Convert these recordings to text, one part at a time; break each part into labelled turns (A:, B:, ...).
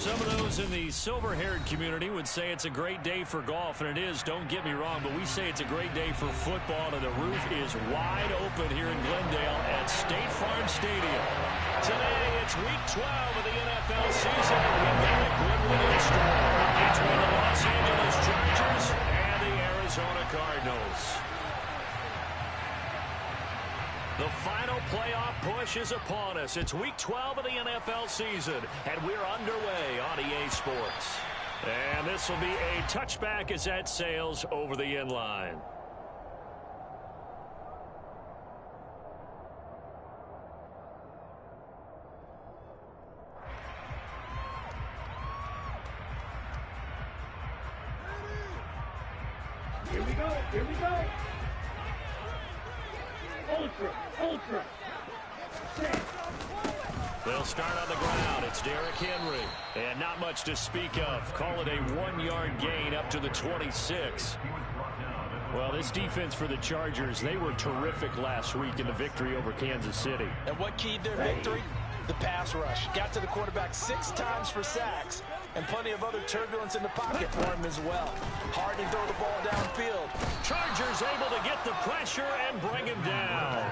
A: Some of those in the silver-haired community would say it's a great day for golf, and it is, don't get me wrong, but we say it's a great day for football, and the roof is wide open here in Glendale at State Farm Stadium. Today, it's Week 12 of the NFL season, and we've got a good one in store between the Los Angeles Chargers and the Arizona Cardinals. The final playoff push is upon us. It's Week 12 of the NFL season, and we're underway on EA Sports. And this will be a touchback as that sails over the end line.
B: Here we go, here we go. Ultra.
A: They'll start on the ground. It's Derrick Henry. And not much to speak of. Call it a 1-yard gain up to the 26. Well, this defense for the Chargers, they were terrific last week in the victory over Kansas City.
C: And what keyed their victory? The pass rush. Got to the quarterback 6 times for sacks, and plenty of other turbulence in the pocket for him as well. Hard to throw the ball downfield.
A: Chargers able to get the pressure and bring him down.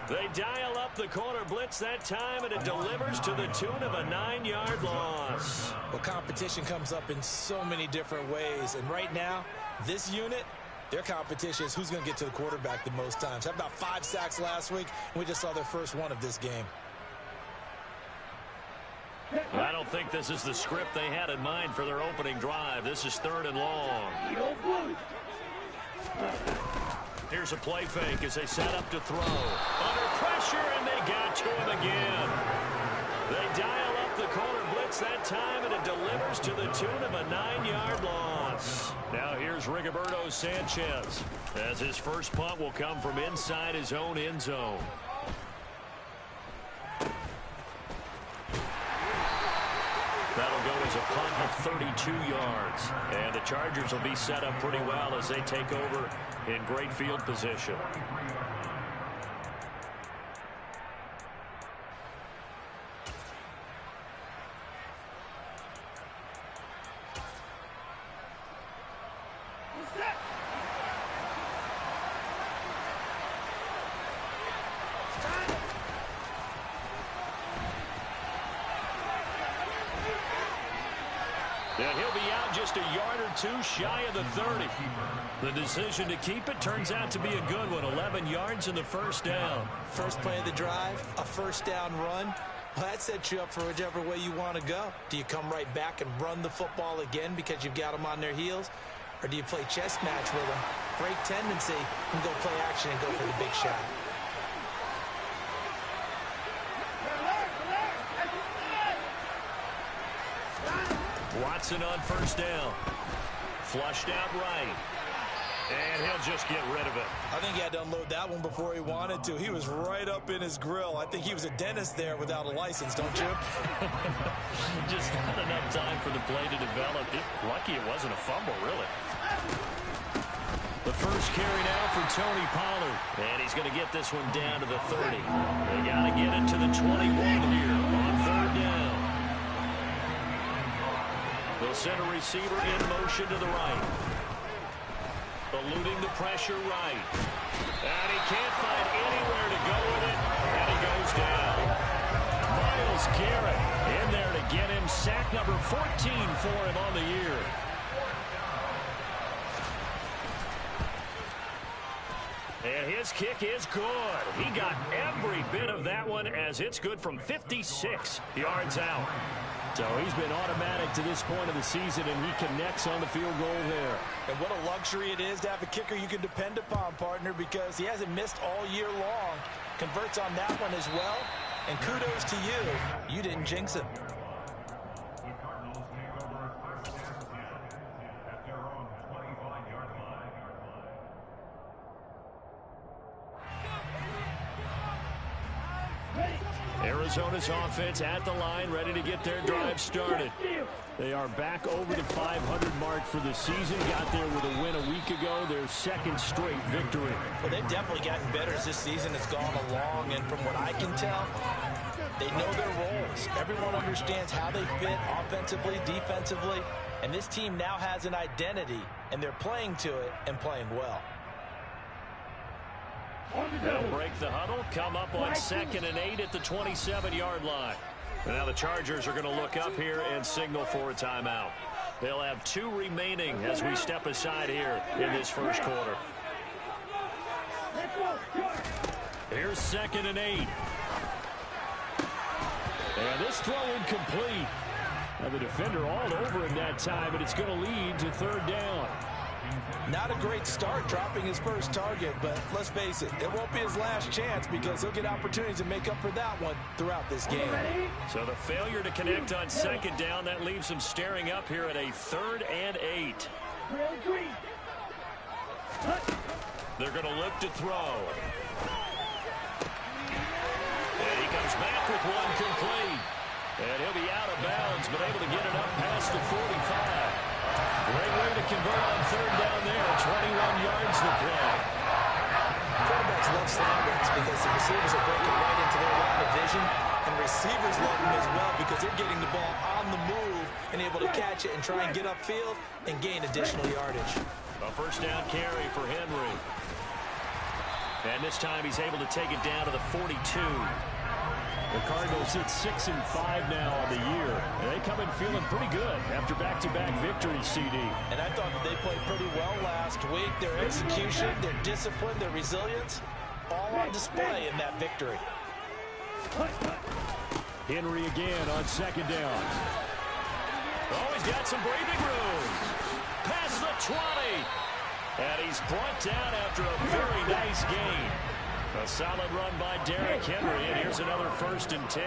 A: They dial up the corner blitz that time, and it delivers to the tune of a 9-yard loss.
C: Well, competition comes up in so many different ways, and right now, this unit, their competition is who's going to get to the quarterback the most times. Had about 5 sacks last week, and we just saw their first one of this game.
A: I don't think this is the script they had in mind for their opening drive. This is 3rd and long. Here's a play fake as they set up to throw. Under pressure, and they got to him again. They dial up the corner blitz that time, and it delivers to the tune of a 9-yard loss. Now here's Rigoberto Sanchez, as his first punt will come from inside his own end zone. That'll go as a punt of 32 yards. And the Chargers will be set up pretty well as they take over in great field position. And he'll be out just a yard or 2 shy of the 30. The decision to keep it turns out to be a good one. 11 yards in the first down.
C: First play of the drive, a first down run. Well, that sets you up for whichever way you want to go. Do you come right back and run the football again because you've got them on their heels? Or do you play chess match with them, break tendency, and go play action and go for the big shot?
A: Watson on first down. Flushed out right. And he'll just get rid of it.
C: I think he had to unload that one before he wanted to. He was right up in his grill. I think he was a dentist there without a license, don't you?
A: Just not enough time for the play to develop. Lucky it wasn't a fumble, really. The first carry now for Tony Pollard. And he's going to get this one down to the 30. They got to get it to the 21 here on 3rd down. They'll send a receiver in motion to the right. Eluding the pressure right. And he can't find anywhere to go with it. And he goes down. Myles Garrett in there to get him. Sack number 14 for him on the year. And his kick is good. He got every bit of that one as it's good from 56 yards out. So he's been automatic to this point of the season, and he connects on the field goal there.
C: And what a luxury it is to have a kicker you can depend upon, partner, because he hasn't missed all year long. Converts on that one as well. And kudos to you. You didn't jinx him.
A: Arizona's offense at the line, ready to get their drive started. They are back over the 500 mark for the season. Got there with a win a week ago, their second straight victory.
C: Well, they've definitely gotten better as this season has gone along, and from what I can tell, they know their roles. Everyone understands how they fit offensively, defensively, and this team now has an identity, and they're playing to it and playing well.
A: They'll break the huddle, come up on 2nd and 8 at the 27-yard line. And now the Chargers are going to look up here and signal for a timeout. They'll have 2 remaining as we step aside here in this first quarter. Here's 2nd and 8. And this throw incomplete. Now the defender all over him that time, and it's going to lead to 3rd down.
C: Not a great start dropping his first target, but let's face it, it won't be his last chance because he'll get opportunities to make up for that one throughout this game.
A: So the failure to connect on 2nd down, that leaves him staring up here at a 3rd and 8. They're going to look to throw. And he comes back with one complete. And he'll be out of bounds, but able to get it up past the 45. Great way to convert on 3rd down there. 21 yards to play.
C: Quarterbacks love slant routes because the receivers are breaking right into their line of vision, and receivers love them as well because they're getting the ball on the move and able to catch it and try and get upfield and gain additional yardage.
A: A 1st down carry for Henry. And this time he's able to take it down to the 42. The Cardinals sit 6-5 now on the year, and they come in feeling pretty good after back-to-back victories, CD.
C: And I thought that they played pretty well last week. Their execution, their discipline, their resilience, all on display in that victory.
A: Henry again on 2nd down. Oh, he's got some breathing room. Past the 20. And he's brought down after a very nice gain. A solid run by Derrick Henry, and here's another 1st and 10.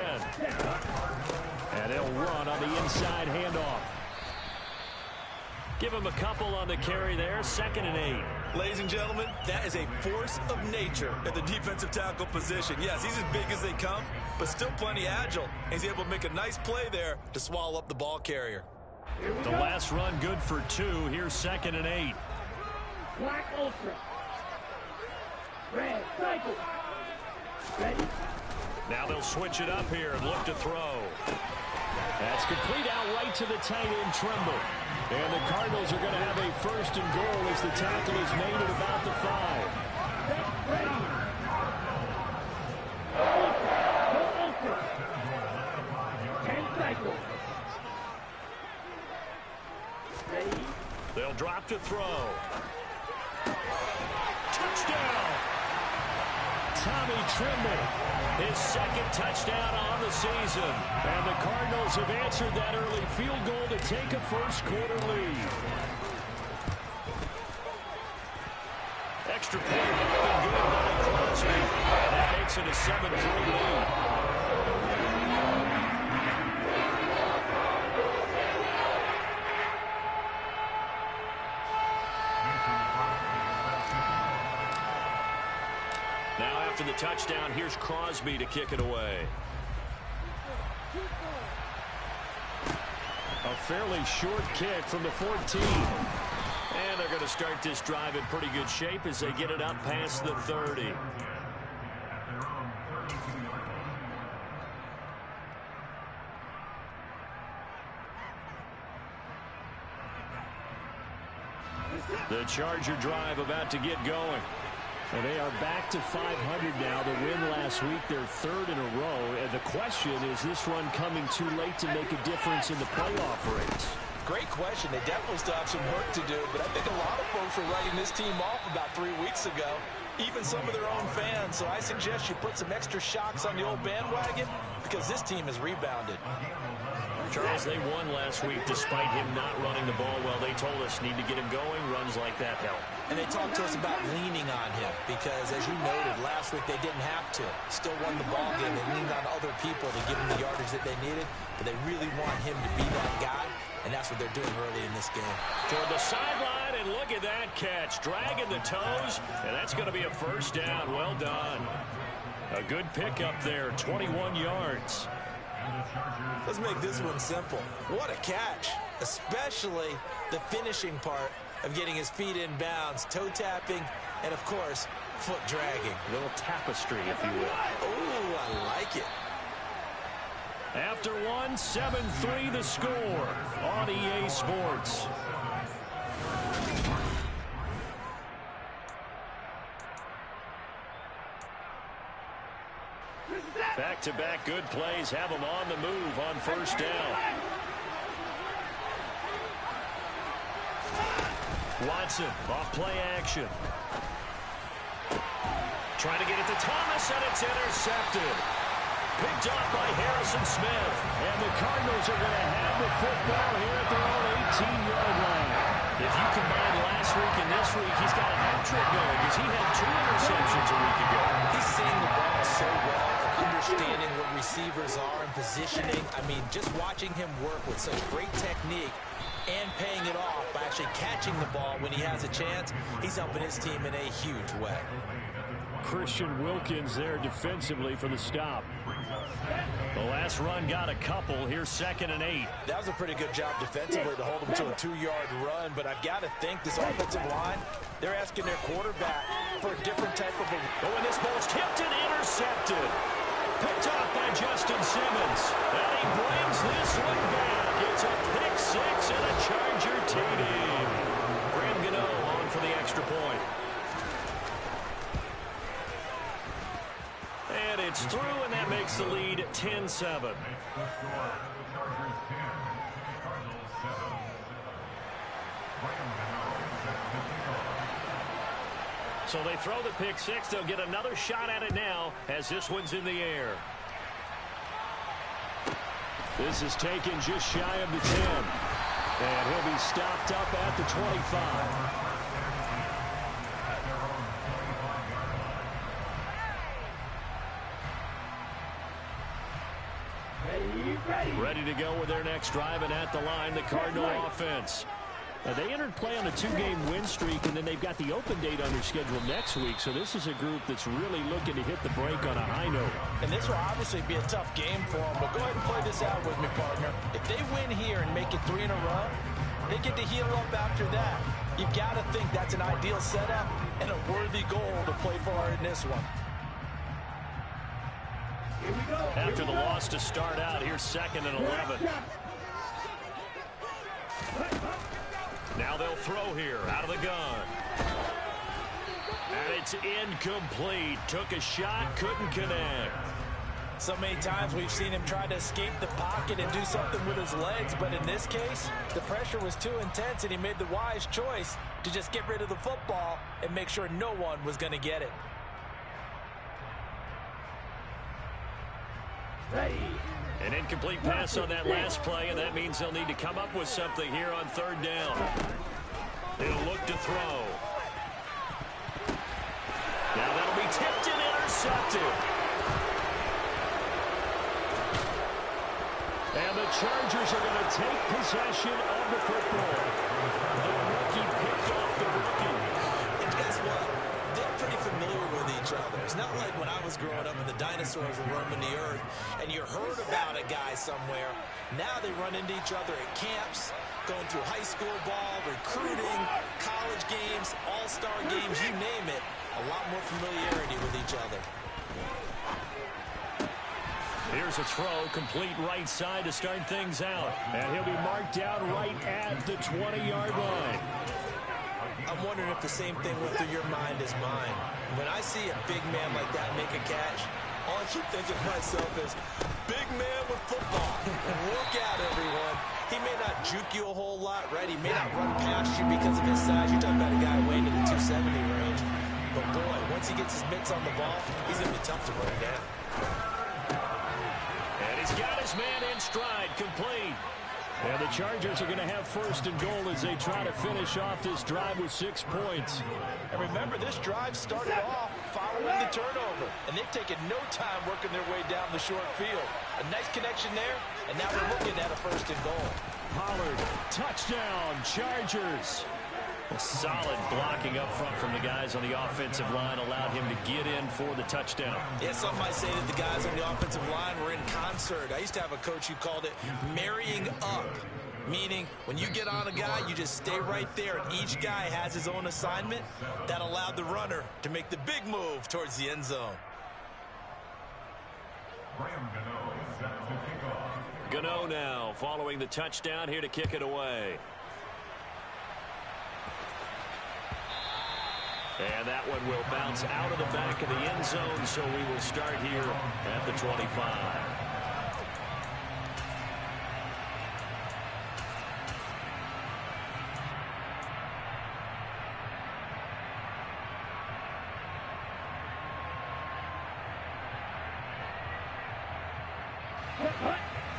A: And he'll run on the inside handoff. Give him a couple on the carry there, 2nd and 8.
D: Ladies and gentlemen, that is a force of nature at the defensive tackle position. Yes, he's as big as they come, but still plenty agile. He's able to make a nice play there to swallow up the ball carrier.
A: The last run good for 2. Here's 2nd and 8.
B: Black Ultra. Red Cycle. Ready?
A: Now they'll switch it up here and look to throw. That's complete out right to the tight end, Tremble. And the Cardinals are going to have a 1st and goal as the tackle is made at about the 5.
B: Ready. Ultra. 10 cycles. Ready.
A: They'll drop to throw. Touchdown! Tommy Tremble, his 2nd touchdown on the season. And the Cardinals have answered that early field goal to take a first quarter lead. Extra point up and good by Crosby. And that makes it a 7-3 lead. After the touchdown, here's Crosby to kick it away. A fairly short kick from the 14. And they're going to start this drive in pretty good shape as they get it up past the 30. The Charger drive about to get going. And they are back to 500 now. The win last week, their 3rd in a row. And the question, is this run coming too late to make a difference in the playoff race?
C: Great question. They definitely still have some work to do, but I think a lot of folks were writing this team off about 3 weeks ago, even some of their own fans. So I suggest you put some extra shocks on the old bandwagon because this team has rebounded.
A: Charles, they won last week despite him not running the ball well. They told us need to get him going. Runs like that help.
C: And they talked to us about leaning on him because, as you noted, last week they didn't have to. Still won the ball game. They leaned on other people to give them the yardage that they needed, but they really want him to be that guy, and that's what they're doing early in this game.
A: Toward the sideline, and And look at that catch. Dragging the toes, and that's going to be a first down. Well done. A good pickup there, 21 yards.
C: Let's make this one simple. What a catch, especially the finishing part of getting his feet in bounds, toe tapping, and of course, foot dragging.
A: A little tapestry, if you will.
C: Oh, I like it.
A: After one, 7-3 the score on EA Sports. Back-to-back good plays have them on the move on first down. Watson off play action. Trying to get it to Thomas, and it's intercepted. Picked off by Harrison Smith. And the Cardinals are going to have the football here at their own 18-yard line. If you combine last week and this week, he's got a hat trick going because he had 2 interceptions a week ago.
C: He's seeing the ball so well, understanding what receivers are and positioning. I mean, just watching him work with such great technique and paying it off by actually catching the ball when he has a chance, he's helping his team in a huge way.
A: Christian Wilkins there defensively for the stop. The last run got a couple. Here's 2nd and 8.
C: That was a pretty good job defensively to hold him to a 2-yard run, but I've got to think this offensive line, they're asking their quarterback for a different type of a...
A: Oh, and this ball's tipped and intercepted. Picked off by Justin Simmons. And he brings this one back. It's a pick 6 and a Charger TD. Graham Gano on for the extra point. And it's through, and that makes the lead 10-7. So they throw the pick 6. They'll get another shot at it now as this one's in the air. This is taken just shy of the 10. And he'll be stopped up at the 25. Ready to go with their next drive, and at the line, the Cardinal offense. Now, they entered play on a 2-game win streak, and then they've got the open date on their schedule next week. So this is a group that's really looking to hit the break on a high note.
C: And this will obviously be a tough game for them, but go ahead and play this out with me, partner. If they win here and make it 3 in a row, they get to heal up after that. You've got to think that's an ideal setup and a worthy goal to play for in this one.
A: After the loss to start out, here's 2nd and 11. Now they'll throw here out of the gun. And it's incomplete. Took a shot, couldn't connect.
C: So many times we've seen him try to escape the pocket and do something with his legs, but in this case, the pressure was too intense and he made the wise choice to just get rid of the football and make sure no one was going to get it.
A: An incomplete pass on that last play, and that means they'll need to come up with something here on 3rd down. They'll look to throw. Now that'll be tipped and intercepted. And the Chargers are going to take possession of the football. The rookie picked off the rookie.
C: And guess what? They're pretty familiar with each other. It's not like when I was growing up and the dinosaurs were roaming the earth and you heard about a guy somewhere. Now they run into each other at camps, going through high school ball, recruiting, college games, all-star games, you name it. A lot more familiarity with each other.
A: Here's a throw, complete right side to start things out. And he'll be marked down right at the 20-yard line.
C: I'm wondering if the same thing went through your mind as mine. When I see a big man like that make a catch, all I keep thinking to myself is, big man with football. Look out, everyone. He may not juke you a whole lot, right? He may not run past you because of his size. You're talking about a guy weighing in the 270 range. But, boy, once he gets his mitts on the ball, he's going to be tough to run down.
A: And he's got his man in stride, complete. And the Chargers are going to have 1st and goal as they try to finish off this drive with 6 points.
C: And remember, this drive started off following the turnover. And they've taken no time working their way down the short field. A nice connection there, and now we're looking at a 1st and goal.
A: Pollard, touchdown, Chargers. Well, solid blocking up front from the guys on the offensive line allowed him to get in for the touchdown.
C: Yeah, some might say that the guys on the offensive line were in concert. I used to have a coach who called it marrying up, meaning when you get on a guy, you just stay right there, and each guy has his own assignment. That allowed the runner to make the big move towards the end zone.
A: Gano now following the touchdown here to kick it away. And that one will bounce out of the back of the end zone, so we will start here at the 25.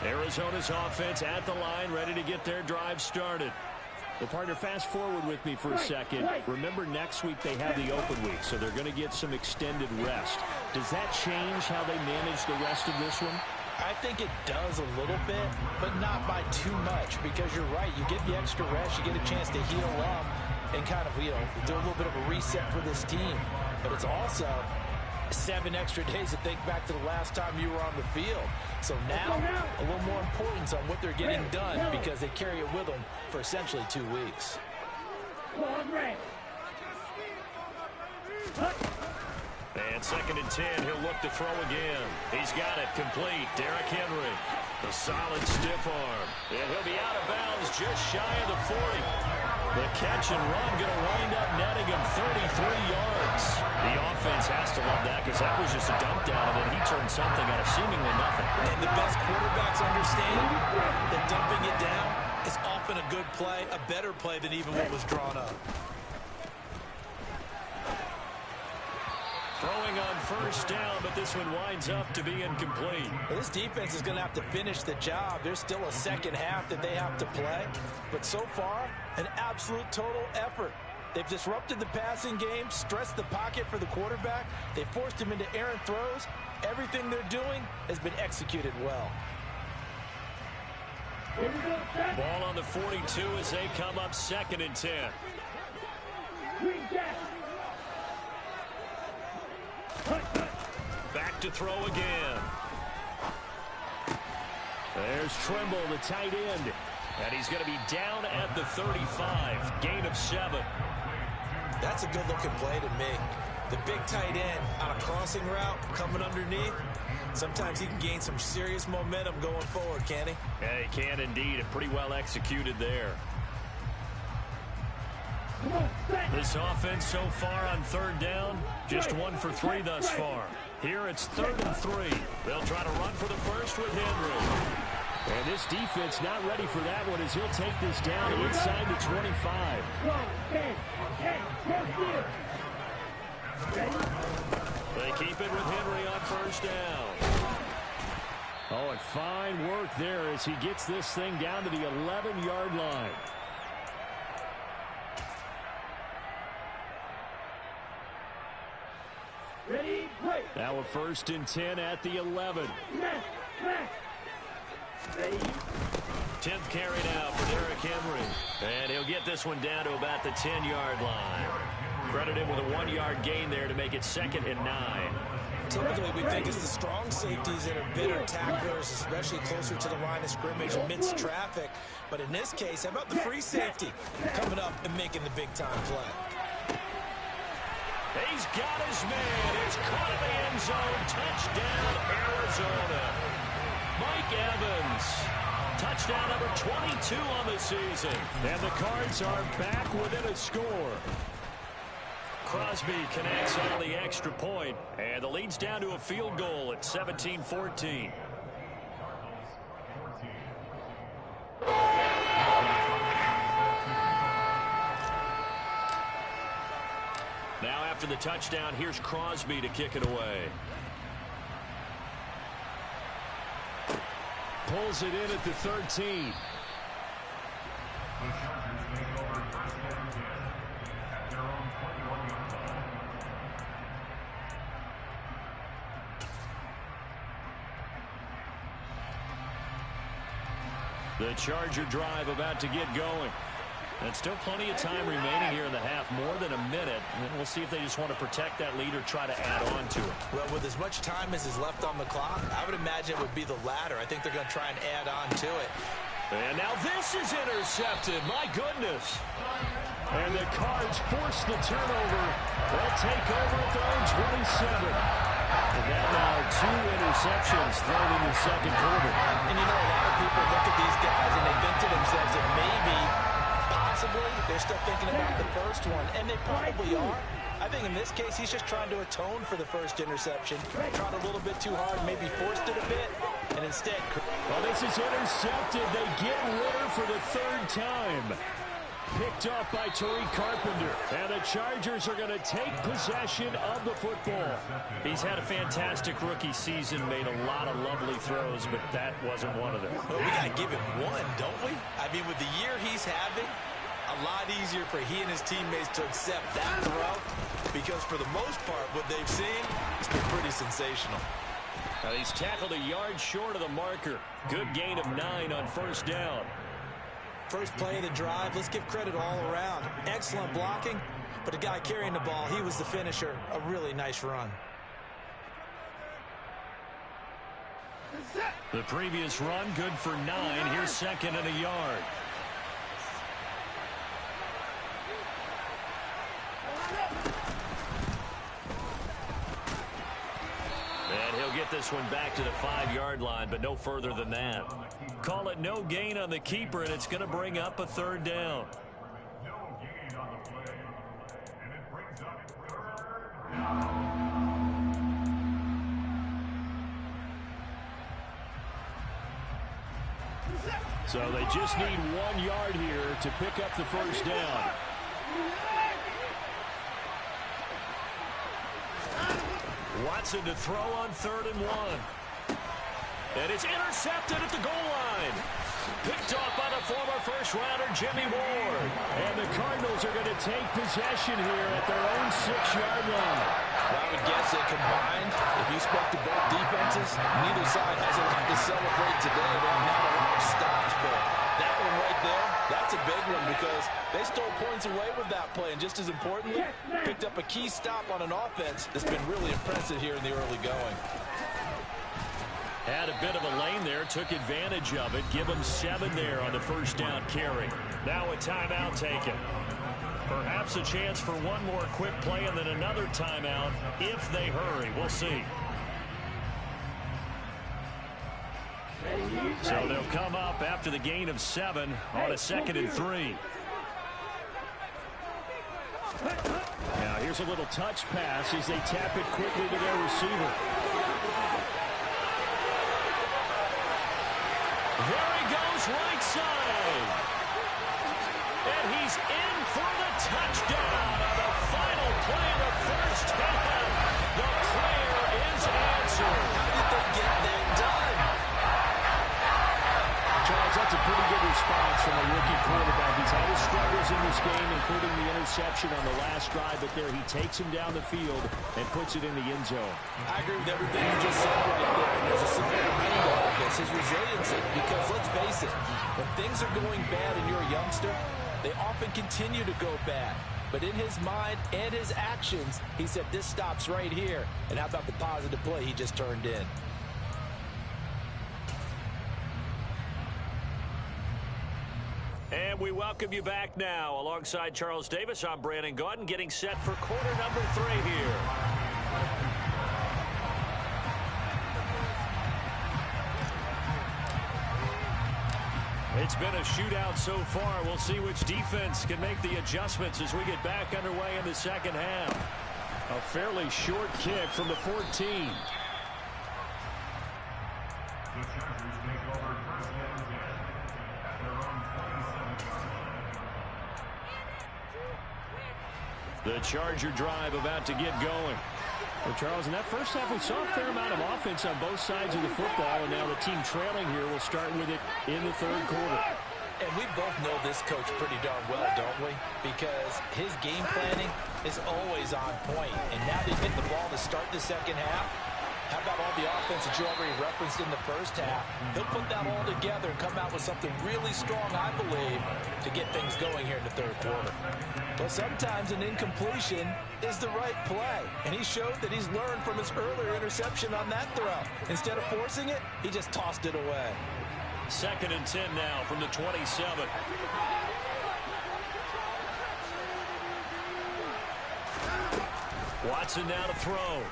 A: Arizona's offense at the line, ready to get their drive started. Well, partner, fast forward with me for a second. Remember, next week they have the open week, so they're going to get some extended rest. Does that change how they manage the rest of this one?
C: I think it does a little bit, but not by too much, because you're right. You get the extra rest, you get a chance to heal up and kind of, do a little bit of a reset for this team. But it's also 7 extra days to think back to the last time you were on the field. So now, a little more importance on what they're getting done, because they carry it with them for essentially 2 weeks.
A: And 2nd and 10, he'll look to throw again. He's got it complete. Derrick Henry, the solid stiff arm. And he'll be out of bounds just shy of the 40. The catch and run going to wind up netting him 33 yards. The offense has to love that, because that was just a dump down, and then he turned something out of seemingly nothing.
C: And the best quarterbacks understand that dumping it down is often a good play, a better play than even what was drawn up.
A: Throwing on 1st down, but this one winds up to be incomplete.
C: Well, this defense is going to have to finish the job. There's still a second half that they have to play. But so far, an absolute total effort. They've disrupted the passing game, stressed the pocket for the quarterback. They forced him into errant throws. Everything they're doing has been executed well.
A: Ball on the 42 as they come up 2nd and 10. Back to throw again. There's Trimble, the tight end. And he's going to be down at the 35. Gain of 7.
C: That's a good-looking play to me. The big tight end on a crossing route coming underneath. Sometimes he can gain some serious momentum going forward, can he?
A: Yeah, he can indeed. And pretty well executed there. This offense so far on 3rd down, just 1 for 3 thus far. Here it's 3rd and 3. They'll try to run for the first with Henry. And this defense not ready for that one, as he'll take this down inside the 25. They keep it with Henry on 1st down. Oh, and fine work there as he gets this thing down to the 11-yard line. Now a 1st and 10 at the 11. 10th carry now for Derrick Henry. And he'll get this one down to about the 10-yard line. Credit him with a 1-yard gain there to make it 2nd and 9.
C: Typically, we think it's the strong safeties that are better tacklers, especially closer to the line of scrimmage amidst traffic. But in this case, how about the free safety coming up and making the big-time play?
A: He's got his man. It's caught in the end zone. Touchdown, Arizona. Mike Evans. Touchdown number 22 on the season. And the Cards are back within a score. Crosby connects on the extra point, and the lead's down to a field goal at 17-14. Now after the touchdown, here's Crosby to kick it away. Pulls it in at the 13. The Charger drive about to get going. And still plenty of time remaining here in the half, more than a minute. And we'll see if they just want to protect that lead or try to add on to it.
C: Well, with as much time as is left on the clock, I would imagine it would be the latter. I think they're going to try and add on to it.
A: And now this is intercepted. My goodness. And the Cards force the turnover. They'll take over at their own 27. And that now 2 interceptions thrown in the second quarter.
C: And you know, a lot of people look at these guys and they think to themselves that maybe, possibly, they're still thinking about the first one. And they probably are. I think in this case, he's just trying to atone for the first interception. Tried a little bit too hard, maybe forced it a bit. And instead...
A: Well, this is intercepted. They get Ritter for the 3rd time. Picked off by Tariq Carpenter. And the Chargers are going to take possession of the football. He's had a fantastic rookie season, made a lot of lovely throws, but that wasn't one of them.
C: Well, we got to give him one, don't we? I mean, with the year he's having, a lot easier for he and his teammates to accept that throw, because for the most part, what they've seen has been pretty sensational.
A: He's tackled a yard short of the marker. Good gain of 9 on first down.
C: First play of the drive, let's give credit all around. Excellent blocking, but the guy carrying the ball, he was the finisher. A really nice run.
A: The previous run, good for 9. Here's 2nd and a yard. And he'll get this one back to the 5-yard line, but no further than that. Call it no gain on the keeper, and it's going to bring up a 3rd down. So they just need 1 yard here to pick up the first down. Watson to throw on 3rd and 1. And it's intercepted at the goal line. Picked off by the former first-rounder Jimmy Ward. And the Cardinals are going to take possession here at their own 6-yard line.
C: I would guess that combined, if you spoke to both defenses, neither side has a lot to celebrate today. They don't have a lot of stops, but that one right there, that's a big one because they stole points away with that play. And just as importantly, picked up a key stop on an offense that's been really impressive here in the early going.
A: Had a bit of a lane there, took advantage of it. Give them 7 there on the first down carry. Now a timeout taken. Perhaps a chance for one more quick play and then another timeout if they hurry. We'll see. So they'll come up after the gain of 7 on a 2nd and 3. Now here's a little touch pass as they tap it quickly to their receiver. There he goes, right side. And he's in for the touchdown on the final play of the first half. The prayer is answered.
C: How did they get that done?
A: Charles, that's a pretty good response from a rookie quarterback. He's had his struggles in this game, including the interception on the last drive, but there he takes him down the field and puts it in the end zone.
C: I agree with everything you just said right there. And there's a silver lining to all of this, his resiliency. Because let's face it, when things are going bad and you're a youngster, they often continue to go bad. But in his mind and his actions, he said, this stops right here. And how about the positive play he just turned in?
A: And we welcome you back now. Alongside Charles Davis, I'm Brandon Gaudin, getting set for quarter number 3 here. It's been a shootout so far. We'll see which defense can make the adjustments as we get back underway in the second half. A fairly short kick from the 14. The Charger drive about to get going. Well, Charles, in that first half, we saw a fair amount of offense on both sides of the football, and now the team trailing here will start with it in the 3rd quarter.
C: And we both know this coach pretty darn well, don't we? Because his game planning is always on point. And now they hit the ball to start the second half. How about all the offense that you already referenced in the first half? He'll put that all together and come out with something really strong, I believe, to get things going here in the third quarter. But sometimes an incompletion is the right play, and he showed that he's learned from his earlier interception on that throw. Instead of forcing it, he just tossed it away.
A: 2nd and 10 now from the 27. Watson now to throw.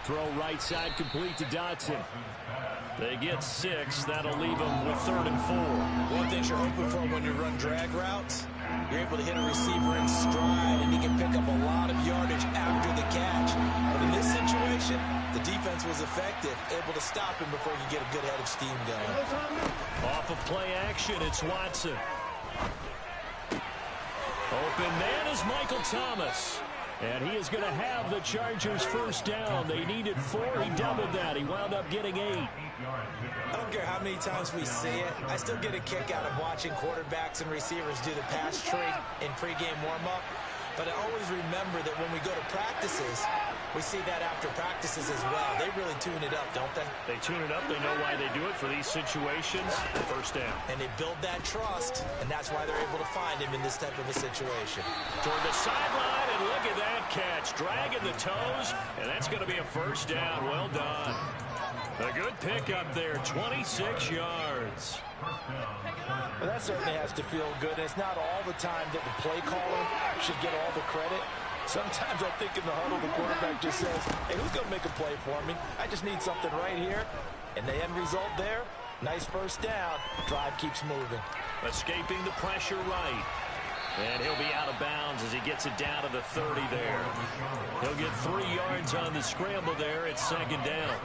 A: Throw right side complete to Dotson. They get 6. That'll leave them with 3rd and 4.
C: One thing you're hoping for when you run drag routes, you're able to hit a receiver in stride, and he can pick up a lot of yardage after the catch. But in this situation, the defense was effective, able to stop him before he could get a good head of steam going.
A: Off of play action, it's Watson. Open man is Michael Thomas. And he is going to have the Chargers first down. They needed 4. He doubled that. He wound up getting 8.
C: I don't care how many times we see it. I still get a kick out of watching quarterbacks and receivers do the pass tree in pregame warm-up. But I always remember that when we go to practices, we see that after practices as well. They really tune it up, don't they?
A: They tune it up. They know why they do it for these situations. First down.
C: And they build that trust, and that's why they're able to find him in this type of a situation.
A: Toward the sideline, and look at that catch. Dragging the toes, and that's going to be a first down. Well done. A good pickup there, 26 yards.
C: Well, that certainly has to feel good. And it's not all the time that the play caller should get all the credit. Sometimes I think in the huddle, the quarterback just says, hey, who's going to make a play for me? I just need something right here. And the end result there, nice first down. Drive keeps moving.
A: Escaping the pressure right. And he'll be out of bounds as he gets it down to the 30 there. He'll get 3 yards on the scramble there. It's 2nd down.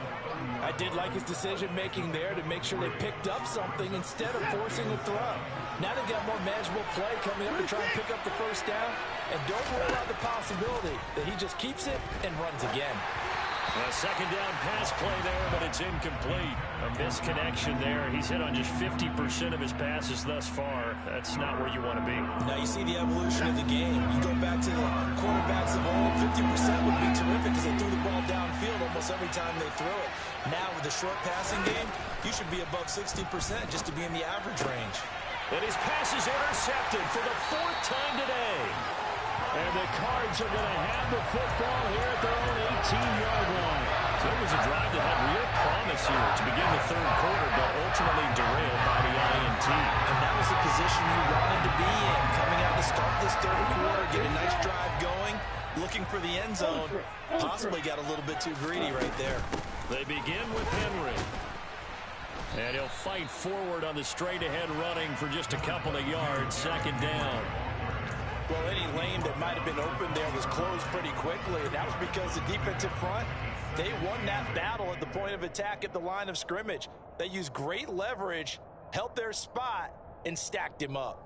C: I did like his decision-making there to make sure they picked up something instead of forcing a throw. Now they've got more manageable play coming up to try and pick up the first down. And don't rule out the possibility that he just keeps it and runs again.
A: A 2nd down pass play there, but it's incomplete. A misconnection there. He's hit on just 50% of his passes thus far. That's not where you want to be.
C: Now you see the evolution of the game. You go back to the quarterbacks of old, 50% would be terrific because they threw the ball downfield almost every time they threw it. Now with the short passing game, you should be above 60% just to be in the average range.
A: And his pass is intercepted for the 4th time today. And the Cards are going to have the football here at their own 18-yard line. So it was a drive that had real promise here to begin the 3rd quarter, but ultimately derailed by the INT.
C: And that was the position you wanted to be in, coming out to start this 3rd quarter, get a nice drive going, looking for the end zone. Possibly got a little bit too greedy right there.
A: They begin with Henry. And he'll fight forward on the straight-ahead running for just a couple of yards. 2nd down.
C: Well, any lane that might have been open there was closed pretty quickly, and that was because the defensive front, they won that battle at the point of attack at the line of scrimmage. They used great leverage, held their spot, and stacked him up.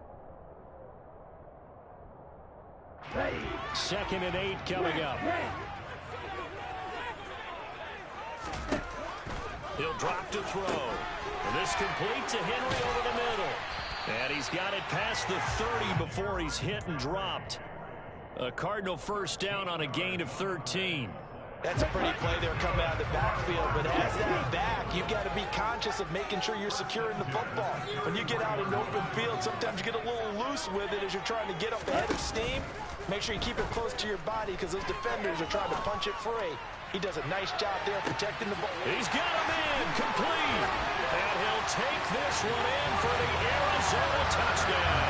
A: 2nd and 8 coming up. He'll drop to throw. And this complete to Henry over the middle. And he's got it past the 30 before he's hit and dropped. A Cardinal first down on a gain of 13.
C: That's a pretty play there coming out of the backfield, but as that back, you've got to be conscious of making sure you're securing the football. When you get out in the open field, sometimes you get a little loose with it as you're trying to get up ahead of steam. Make sure you keep it close to your body because those defenders are trying to punch it free. He does a nice job there protecting the ball.
A: He's got him in, complete. And he'll take this one in for the Arizona touchdown.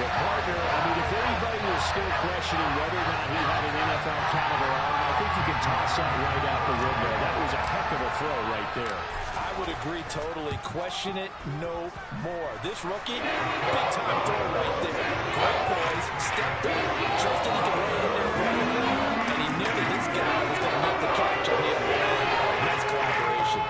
A: The partner, I mean, if anybody was still questioning whether or not he had an NFL caliber arm, I think you can toss that right out the window. That was a heck of a throw right there.
C: I would agree totally. Question it no more. This rookie, big-time throw right there. Great poise, stepped up, trusted he could lay it in there, and he knew that this guy was going to make the catch on the other end. Nice collaboration.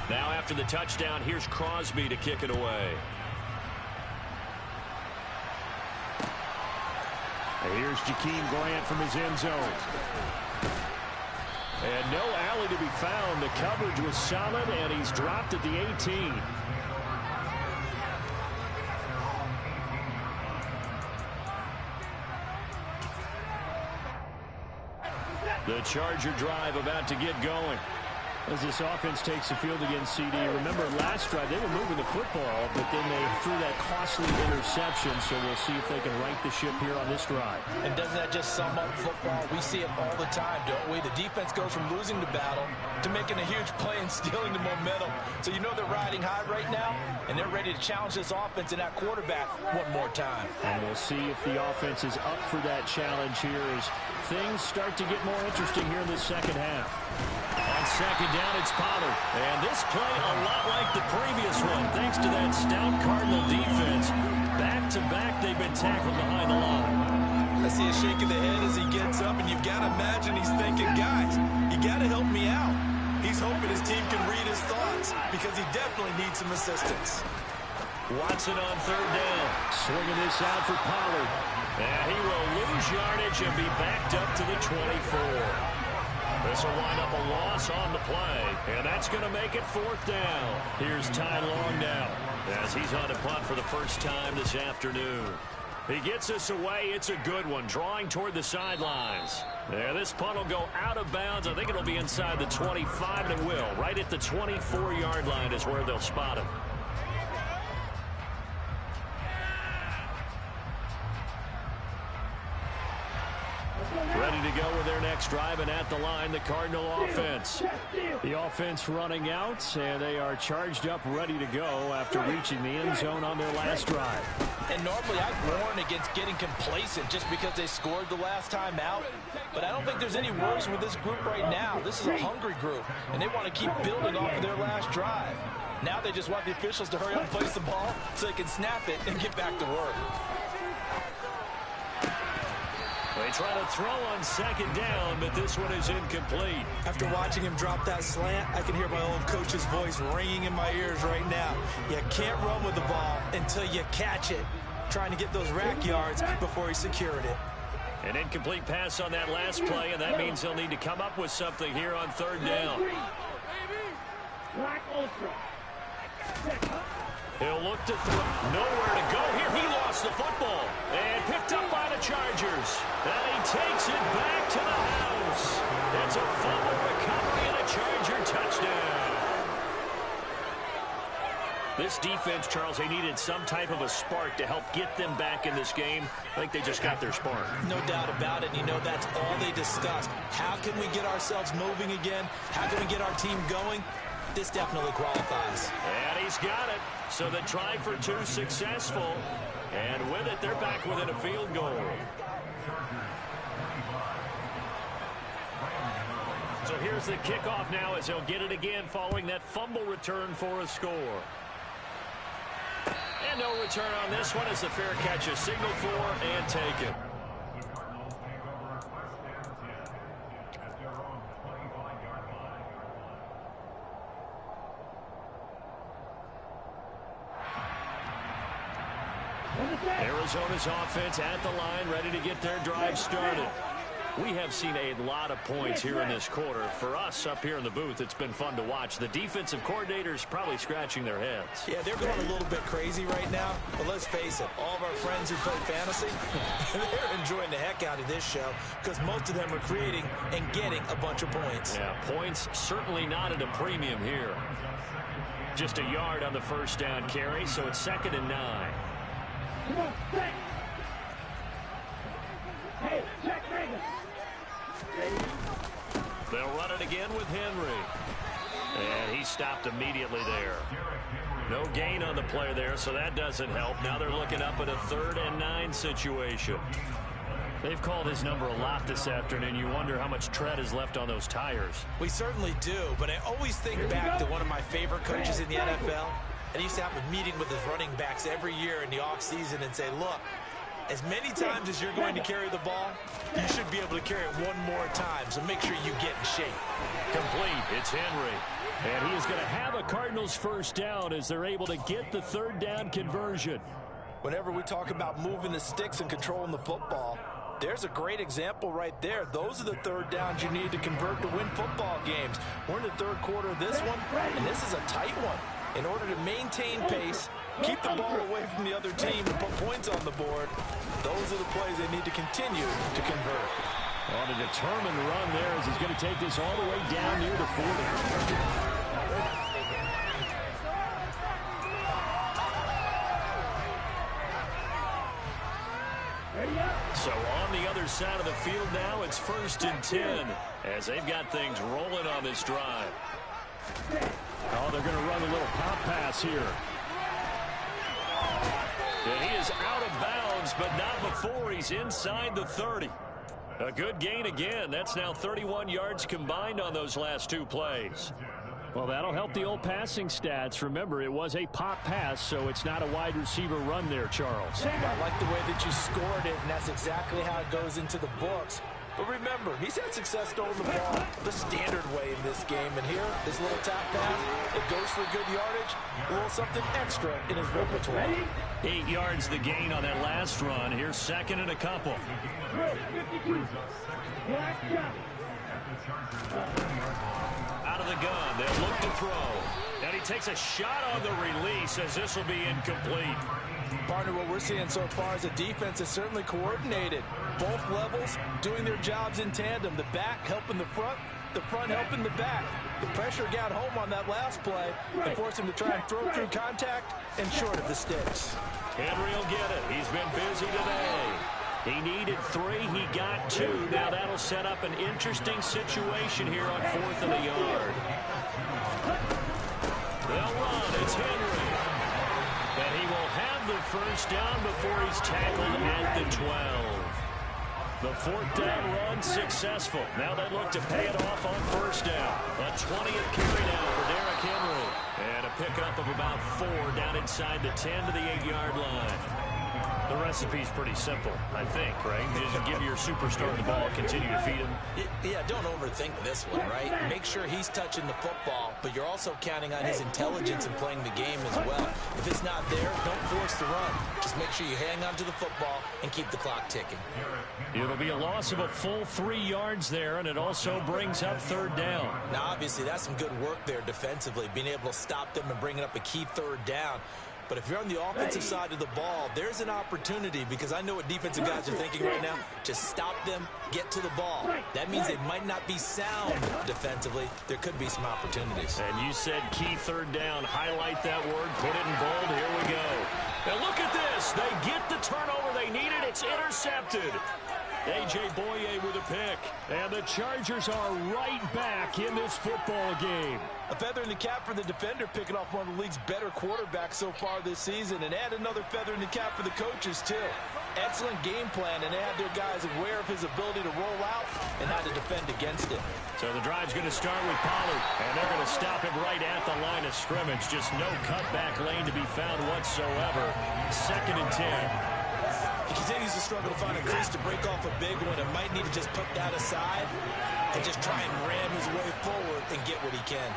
A: Now after the touchdown, here's Crosby to kick it away. And here's Jakeem Grant from his end zone. And no alley to be found. The coverage was solid, and he's dropped at the 18. The Charger drive about to get going. As this offense takes the field against CD. Remember, last drive, they were moving the football, but then they threw that costly interception, so we'll see if they can right the ship here on this drive.
C: And doesn't that just sum up football? We see it all the time, don't we? The defense goes from losing the battle to making a huge play and stealing the momentum. So you know they're riding high right now, and they're ready to challenge this offense and that quarterback one more time.
A: And we'll see if the offense is up for that challenge here as things start to get more interesting here in the second half. On second down, it's Pollard. And this play a lot like the previous one, thanks to that stout Cardinal defense. Back-to-back, they've been tackled behind the line.
D: I see a shake of the head as he gets up, and you've got to imagine he's thinking, guys, you got to help me out. He's hoping his team can read his thoughts because he definitely needs some assistance.
A: Watson on third down. Swinging this out for Pollard. And he will lose yardage and be backed up to the 24. This will wind up a loss on the play, and that's going to make it fourth down. Here's Ty Long now as he's on to punt for the first time this afternoon. He gets us away. It's a good one, drawing toward the sidelines. Yeah, this punt will go out of bounds. I think it'll be inside the 25, and it will. Right at the 24-yard line is where they'll spot him. Ready to go with their next drive, and at the line, the Cardinal offense. The offense running out, and they are charged up, ready to go after reaching the end zone on their last drive.
C: And normally I warn against getting complacent just because they scored the last time out. But I don't think there's any worries with this group right now. This is a hungry group, and they want to keep building off of their last drive. Now they just want the officials to hurry up and place the ball so they can snap it and get back to work.
A: They try to throw on second down, but this one is incomplete.
C: After watching him drop that slant, I can hear my old coach's voice ringing in my ears right now. You can't run with the ball until you catch it. Trying to get those rack yards before he secured it.
A: An incomplete pass on that last play, and that means they'll need to come up with something here on third down. He'll look to throw. Nowhere to go here. He lost the football. And picked up by the Chargers. And he takes it back to the house. It's a fumble recovery and a Charger touchdown. This defense, Charles, they needed some type of a spark to help get them back in this game. I think they just got their spark.
C: No doubt about it. You know, that's all they discussed. How can we get ourselves moving again? How can we get our team going? This definitely qualifies.
A: And he's got it. So the try for two successful. And with it, they're back within a field goal. So here's the kickoff now as he'll get it again following that fumble return for a score. And no return on this one as the fair catch is signaled for and taken. Arizona's offense at the line, ready to get their drive started. We have seen a lot of points here in this quarter. For us up here in the booth, it's been fun to watch. The defensive coordinators probably scratching their heads.
C: Yeah, they're going a little bit crazy right now. But let's face it, all of our friends who play fantasy, they're enjoying the heck out of this show because most of them are creating and getting a bunch of points.
A: Yeah, points certainly not at a premium here. Just a yard on the first down carry, so it's 2nd and 9.
B: Come on, set. Hey, check Reagan.
A: They'll run it again with Henry. And he stopped immediately there. No gain on the play there, so that doesn't help. Now they're looking up at a 3rd and 9 situation. They've called his number a lot this afternoon. You wonder how much tread is left on those tires.
C: We certainly do, but I always think back to one of my favorite coaches in the NFL. And he used to have a meeting with his running backs every year in the offseason and say, look, as many times as you're going to carry the ball, you should be able to carry it one more time, so make sure you get in shape.
A: Complete. It's Henry. And he is going to have a Cardinals first down as they're able to get the 3rd down conversion.
C: Whenever we talk about moving the sticks and controlling the football, There's a great example right there. Those are the third downs you need to convert to win football games. We're in the third quarter of this one, and this is a tight one. In order to maintain pace, keep the ball away from the other team, and put points on the board, those are the plays they need to continue to convert.
A: On a determined run there as he's going to take this all the way down near the 40. So on the other side of the field now, it's 1st and 10 as they've got things rolling on this drive. Oh, they're going to run a little pop pass here. And he is out of bounds, but not before he's inside the 30. A good gain again. That's now 31 yards combined on those last 2 plays. Well, that'll help the old passing stats. Remember, it was a pop pass, so it's not a wide receiver run there, Charles.
C: I like the way that you scored it, and that's exactly how it goes into the books. But remember, he's had success throwing the ball the standard way in this game. And here, this little tap pass, it goes for good yardage, a little something extra in his repertoire.
A: 8 yards the gain on that last run. Here's 2nd and a couple. Out of the gun, they'll look to throw. And he takes a shot on the release as this will be incomplete.
C: Partner, what we're seeing so far is a defense is certainly coordinated. Both levels doing their jobs in tandem. The back helping the front helping the back. The pressure got home on that last play and forced him to try and throw through contact and short of the sticks.
A: Henry will get it. He's been busy today. He needed 3. He got 2. Now that'll set up an interesting situation here on 4th and a yard. They'll run. It's Henry. And he will have the first down before he's tackled at the 12. The 4th down run successful. Now they look to pay it off on 1st down. A 20th carry now for Derrick Henry. And a pickup of about 4 down inside the 10 to the 8-yard line. The recipe's pretty simple, I think, right? Just give your superstar the ball, continue to feed him.
C: Yeah, don't overthink this one, right? Make sure he's touching the football, but you're also counting on his intelligence in playing the game as well. If it's not there, don't force the run. Just make sure you hang on to the football and keep the clock ticking.
A: It'll be a loss of a full 3 yards there, and it also brings up 3rd down.
C: Now, obviously, that's some good work there defensively, being able to stop them and bringing up a key 3rd down. But if you're on the offensive side of the ball, there's an opportunity, because I know what defensive guys are thinking right now. Just stop them, get to the ball. That means they might not be sound defensively. There could be some opportunities.
A: And you said key 3rd down. Highlight that word. Put it in bold. Here we go. And look at this. They get the turnover they needed. It's intercepted. A.J. Boye with a pick. And the Chargers are right back in this football game.
C: A feather in the cap for the defender, picking off one of the league's better quarterbacks so far this season. And add another feather in the cap for the coaches, too. Excellent game plan, and they had their guys aware of his ability to roll out and how to defend against it.
A: So the drive's going to start with Pollard, and they're going to stop him right at the line of scrimmage. Just no cutback lane to be found whatsoever. 2nd and 10.
C: He continues to struggle to find a crease to break off a big one, and might need to just put that aside and just try and ram his way forward and get what he can.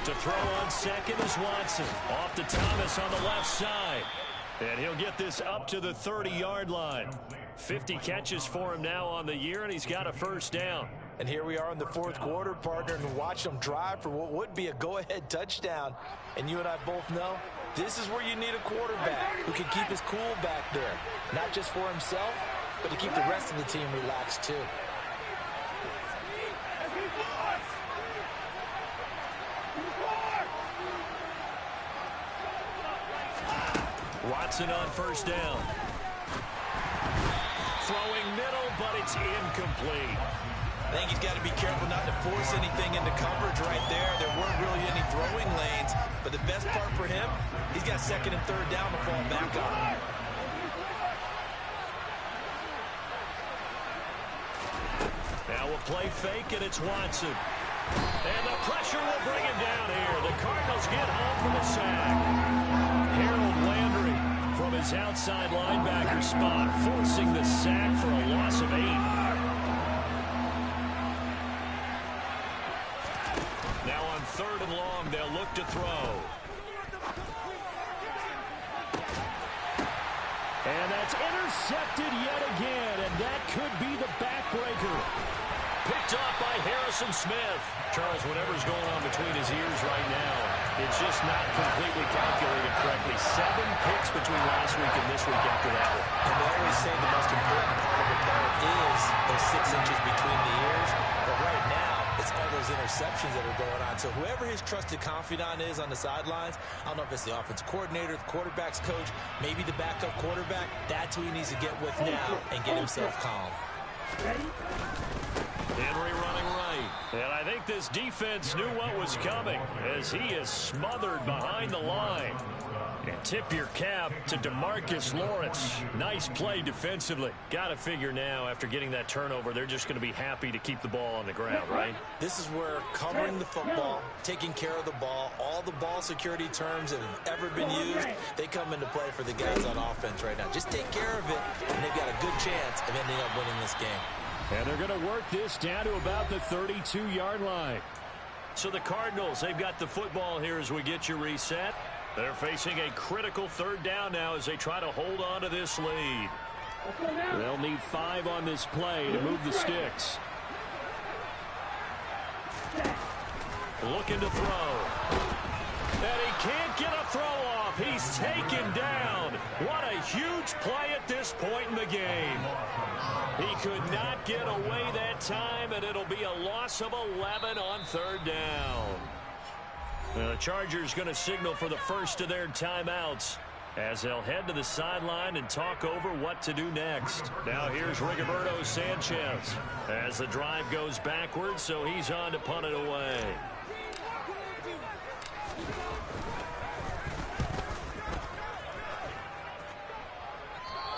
A: To throw on 2nd is Watson. Off to Thomas on the left side. And he'll get this up to the 30-yard line. 50 catches for him now on the year, and he's got a 1st down.
C: And here we are in the 4th quarter, partner, and watch them drive for what would be a go-ahead touchdown. And you and I both know this is where you need a quarterback who can keep his cool back there. Not just for himself, but to keep the rest of the team relaxed, too.
A: Watson on 1st down. Throwing middle, but it's incomplete.
C: I think he's got to be careful not to force anything into coverage right there. There weren't really any throwing lanes, but the best part for him, he's got 2nd and 3rd down to fall back on.
A: Now we'll play fake, and it's Watson. And the pressure will bring him down here. The Cardinals get home from the sack. Harold Landry from his outside linebacker spot, forcing the sack for a loss of 8. Now on 3rd and long, they'll look to throw. And that's intercepted could be the backbreaker. Picked up by Harrison Smith. Charles, whatever's going on between his ears right now, it's just not completely calculated correctly. 7 picks between last week and this week after that one.
C: And they always say the most important part of a player is those 6 inches between the ears. But right now, it's all those interceptions that are going on. So whoever his trusted confidant is on the sidelines, I don't know if it's the offensive coordinator, the quarterback's coach, maybe the backup quarterback, that's who he needs to get with now and get himself calm.
A: Henry running right. And I think this defense knew what was coming as he is smothered behind the line. And tip your cap to DeMarcus Lawrence. Nice play defensively. Got to figure now after getting that turnover, they're just going to be happy to keep the ball on the ground, right?
C: This is where covering the football, taking care of the ball, all the ball security terms that have ever been used, they come into play for the guys on offense right now. Just take care of it, and they've got a good chance of ending up winning this game.
A: And they're going to work this down to about the 32-yard line. So the Cardinals, they've got the football here as we get you reset. They're facing a critical 3rd down now as they try to hold on to this lead. They'll need 5 on this play to move the sticks. Looking to throw. And he can't get a throw off. He's taken down. What a huge play at this point in the game. He could not get away that time, and it'll be a loss of 11 on 3rd down. The Chargers going to signal for the first of their timeouts as they'll head to the sideline and talk over what to do next. Now here's Rigoberto Sanchez as the drive goes backwards, so he's on to punt it away.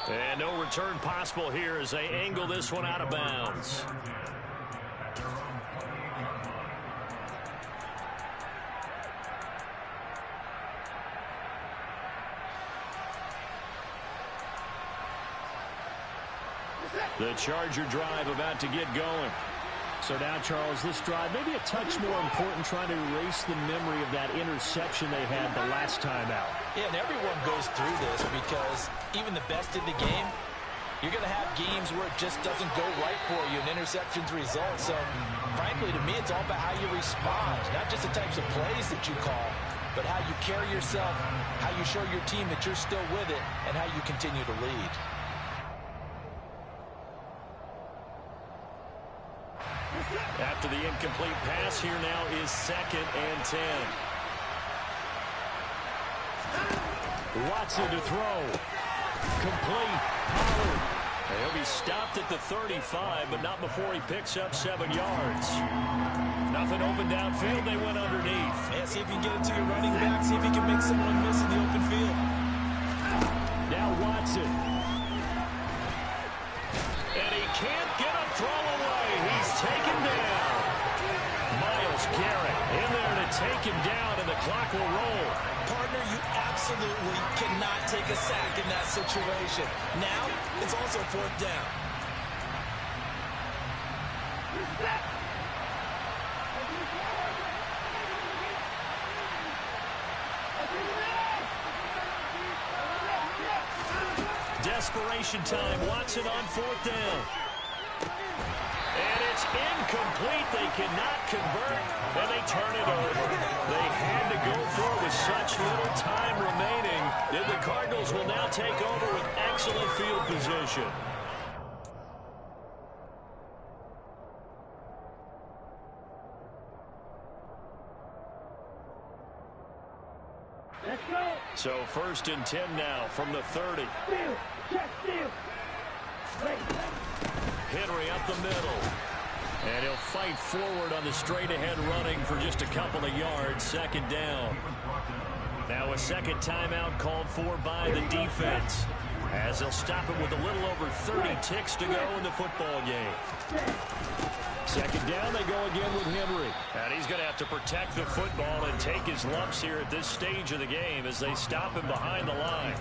A: And no return possible here as they angle this one out of bounds. The Charger drive about to get going. So now, Charles, this drive maybe a touch more important, trying to erase the memory of that interception they had the last time out.
C: Yeah, and everyone goes through this because even the best in the game, you're going to have games where it just doesn't go right for you and interceptions result. So, frankly, to me, it's all about how you respond, not just the types of plays that you call, but how you carry yourself, how you show your team that you're still with it, and how you continue to lead.
A: After the incomplete pass, here now is 2nd and 10. Watson to throw. Complete. Pollard. He'll be stopped at the 35, but not before he picks up 7 yards. Nothing open downfield. They went underneath.
C: Yeah, see if you can get it to your running back. See if you can make someone miss in the open field.
A: Now Watson. And he can't get a throw away. He's taken down. Myles Garrett in there to take him down, and the clock will roll.
C: Partner, you absolutely cannot take a sack in that situation. Now, it's also 4th down.
A: Desperation time. Watson on 4th down. And it's incomplete. They cannot convert, and they turn it over. They had to go for it with such little time remaining. And the Cardinals will now take over with excellent field position.
B: Let's go.
A: So 1st and 10 now from the 30.
B: Steal. Check steal.
A: Henry up the middle. And he'll fight forward on the straight-ahead running for just a couple of yards. 2nd down. Now a 2nd timeout called for by the defense, as they'll stop it with a little over 30 ticks to go in the football game. 2nd down, they go again with Henry. And he's going to have to protect the football and take his lumps here at this stage of the game as they stop him behind the line.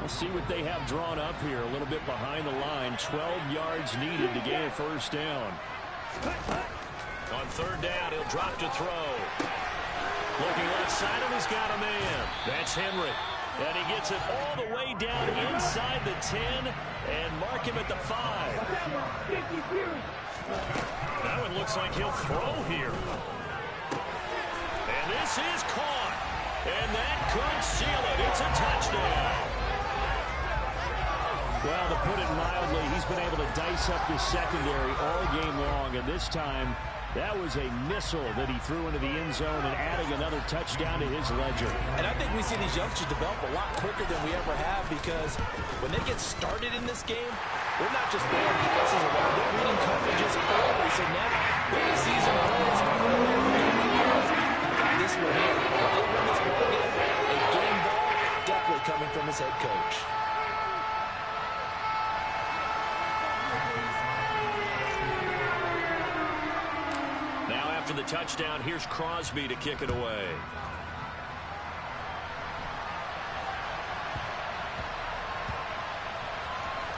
A: see what they have drawn up here. A little bit behind the line. 12 yards needed to gain a first down. On third down, he'll drop to throw. Looking left side, and he's got a man. That's Henry. And he gets it all the way down inside the 10 and mark him at the 5. That one looks like he'll throw here. And this is caught. And that could seal it. It's a touchdown. Well, to put it mildly, he's been able to dice up the secondary all game long. And this time, that was a missile that he threw into the end zone and adding another touchdown to his ledger.
C: And I think we see these youngsters develop a lot quicker than we ever have, because when they get started in this game, they're not just throwing passes around. They're reading coverages early. So now, when the season goes, this one here, if they win this ball game, a game ball definitely coming from his head coach.
A: After the touchdown, here's Crosby to kick it away.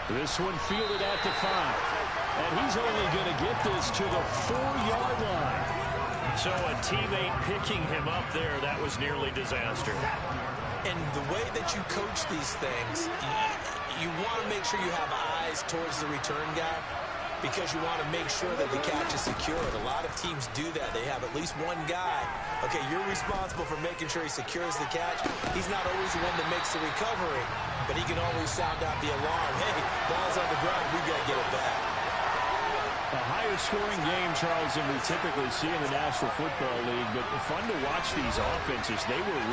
A: This one fielded at the 5. And he's only going to get this to the 4-yard line. So a teammate picking him up there, that was nearly disaster.
C: And the way that you coach these things, you want to make sure you have eyes towards the return guy, because you want to make sure that the catch is secured. A lot of teams do that. They have at least one guy. Okay, you're responsible for making sure he secures the catch. He's not always the one that makes the recovery, but he can always sound out the alarm. Hey, ball's on the ground. We got to get it back.
A: A higher scoring game, Charles, than we typically see in the National Football League, but fun to watch these offenses. They were really